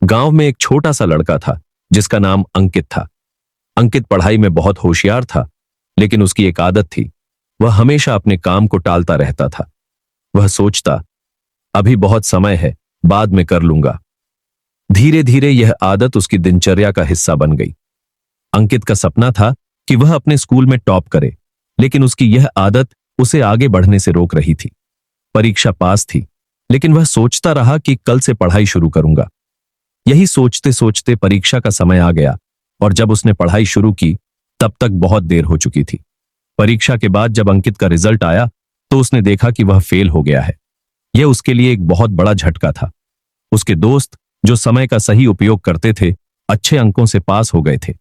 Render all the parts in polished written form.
गांव में एक छोटा सा लड़का था जिसका नाम अंकित था। अंकित पढ़ाई में बहुत होशियार था, लेकिन उसकी एक आदत थी, वह हमेशा अपने काम को टालता रहता था। वह सोचता, अभी बहुत समय है, बाद में कर लूंगा। धीरे धीरे यह आदत उसकी दिनचर्या का हिस्सा बन गई। अंकित का सपना था कि वह अपने स्कूल में टॉप करे, लेकिन उसकी यह आदत उसे आगे बढ़ने से रोक रही थी। परीक्षा पास थी, लेकिन वह सोचता रहा कि कल से पढ़ाई शुरू करूंगा। यही सोचते सोचते परीक्षा का समय आ गया और जब उसने पढ़ाई शुरू की तब तक बहुत देर हो चुकी थी। परीक्षा के बाद जब अंकित का रिजल्ट आया तो उसने देखा कि वह फेल हो गया है। यह उसके लिए एक बहुत बड़ा झटका था। उसके दोस्त जो समय का सही उपयोग करते थे, अच्छे अंकों से पास हो गए थे।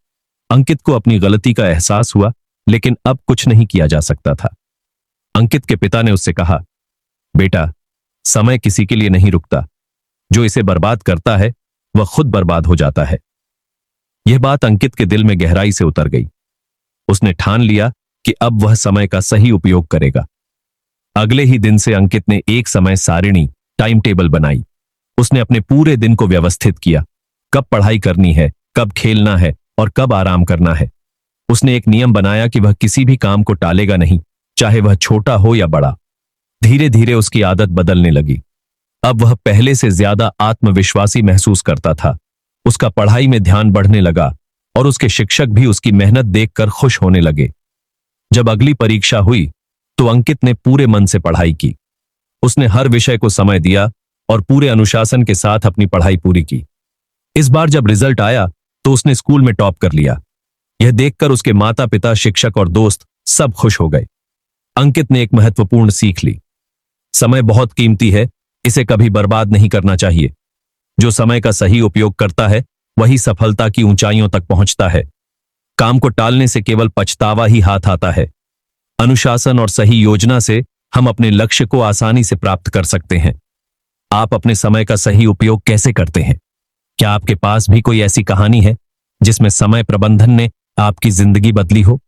अंकित को अपनी गलती का एहसास हुआ, लेकिन अब कुछ नहीं किया जा सकता था। अंकित के पिता ने उससे कहा, बेटा, समय किसी के लिए नहीं रुकता। जो इसे बर्बाद करता है वह खुद बर्बाद हो जाता है। यह बात अंकित के दिल में गहराई से उतर गई। उसने ठान लिया कि अब वह समय का सही उपयोग करेगा। अगले ही दिन से अंकित ने एक समय सारिणी, टाइम टेबल बनाई। उसने अपने पूरे दिन को व्यवस्थित किया, कब पढ़ाई करनी है, कब खेलना है और कब आराम करना है। उसने एक नियम बनाया कि वह किसी भी काम को टालेगा नहीं, चाहे वह छोटा हो या बड़ा। धीरे धीरे उसकी आदत बदलने लगी। अब वह पहले से ज्यादा आत्मविश्वासी महसूस करता था। उसका पढ़ाई में ध्यान बढ़ने लगा और उसके शिक्षक भी उसकी मेहनत देखकर खुश होने लगे। जब अगली परीक्षा हुई तो अंकित ने पूरे मन से पढ़ाई की। उसने हर विषय को समय दिया और पूरे अनुशासन के साथ अपनी पढ़ाई पूरी की। इस बार जब रिजल्ट आया तो उसने स्कूल में टॉप कर लिया। यह देखकर उसके माता पिता, शिक्षक और दोस्त सब खुश हो गए। अंकित ने एक महत्वपूर्ण सीख ली। समय बहुत कीमती है, इसे कभी बर्बाद नहीं करना चाहिए। जो समय का सही उपयोग करता है वही सफलता की ऊंचाइयों तक पहुंचता है। काम को टालने से केवल पछतावा ही हाथ आता है। अनुशासन और सही योजना से हम अपने लक्ष्य को आसानी से प्राप्त कर सकते हैं। आप अपने समय का सही उपयोग कैसे करते हैं? क्या आपके पास भी कोई ऐसी कहानी है जिसमें समय प्रबंधन ने आपकी जिंदगी बदली हो?